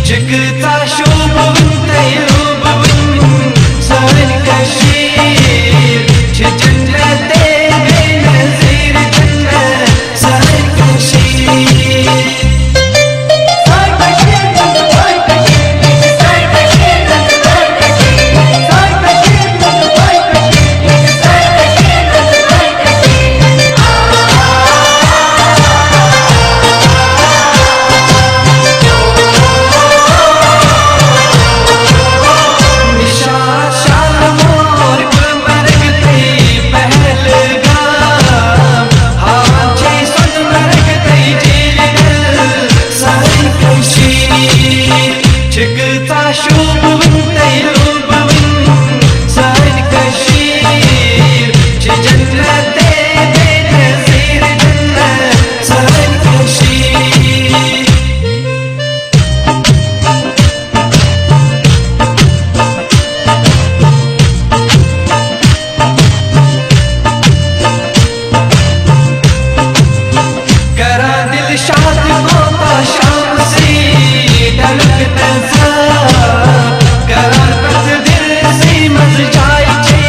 Çıkta şubun teylubun Sahil kaşir Çi cennete benezir cennet Sahil kaşir Sahil kaşir Sahil kaşir Sahil kaşir Sahil kaşir Sahil kaşir Sahil kaşir Sahil çıkta şubun teylubun Sahil kaşir Çi cennete benezir cennet Sahil kaşir करा दिल शाद होता शाम से ढलकता सा करा बस दिल से मज जाए छे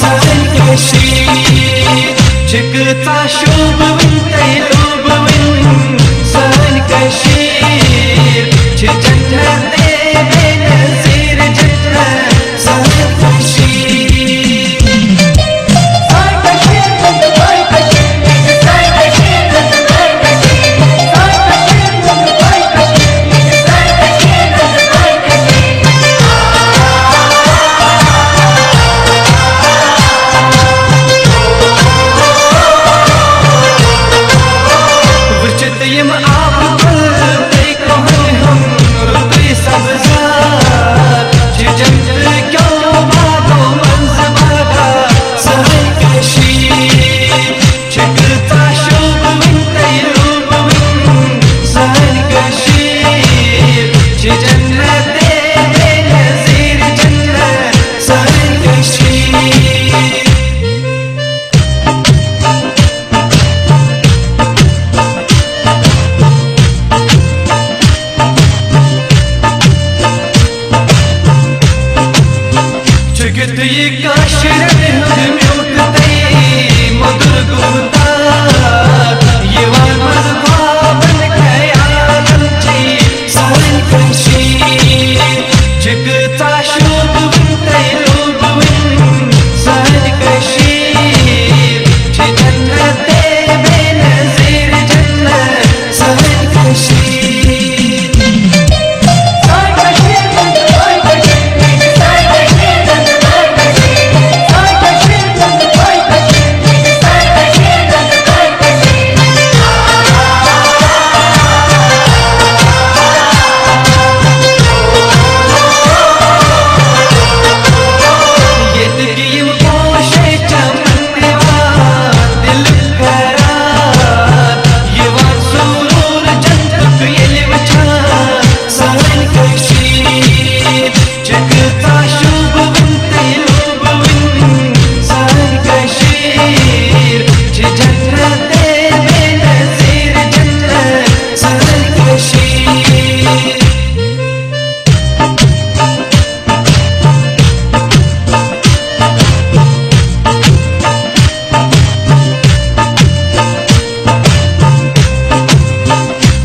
सजन Kashir çıkta şubun teylubun Sahil kaşir Çi cennete benezir cennet Sahil kaşir Sahil kaşir Sahil kaşir Sahil kaşir Sahil kaşir Sahil kaşir Sahil kaşir Sahil kaşir Vıçıtayım आपको देखो हम रुपये सब्ज़ार Çi cennet क्यों बातों मंज़बागा Sahil kaşir Çıkta şubun teylubun Sahil kaşir Çi cennete benezir cennet Sahil kaşir Çıktığı kaşların hükmüyordey Mudur guftar Yivan mazhabın kayalın çi Sahil kaşir Çıkta şubun teylubun Sahil kaşir Çi cennete benezir cennet Sahil kaşir Sahil kaşir Sahil kaşir Sahil kaşir Sahil kaşir Sahil kaşir Sahil kaşir Yetkiyim koşe çamın divan Dilim karar Yivan surur cantık yelim çar Sahil kaşir Çıkta şubun teylubun Sahil kaşir Çi cennete benezir cennet Sahil kaşir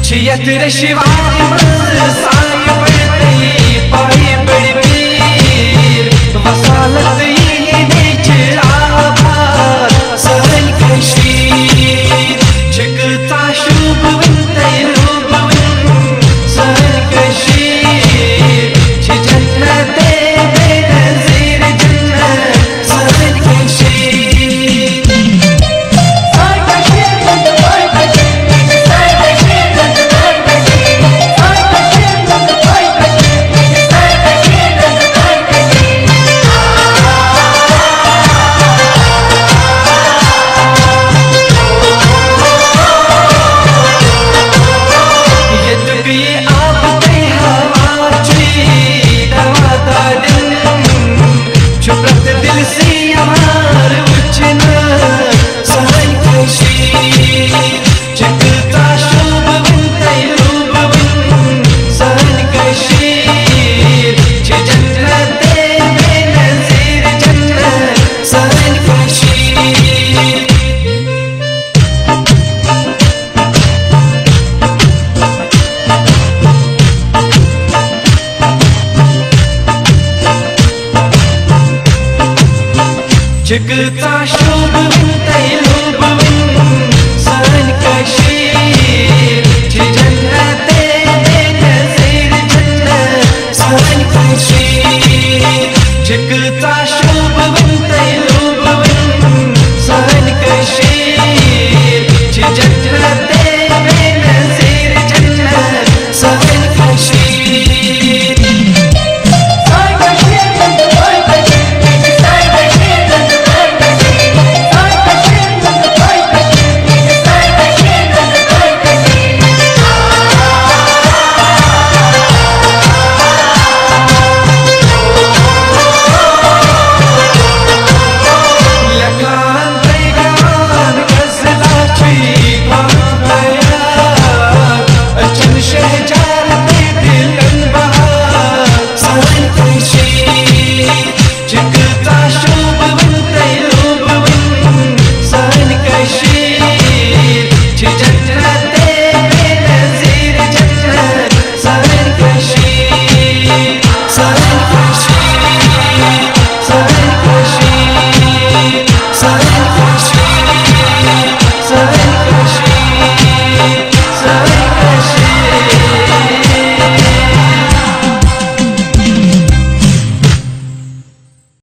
Çiyatır şivanımız sahip payi bड़ी पीर Vasalat yine çırabat Sahil kaşir Çıkta şubun teylubun Sahil kaşir Çi cennete benezir cennet Sahil kaşir Sahil kaşir Sahil kaşir Sahil kaşir Sahil kaşir Sahil kaşir चिकता शुभ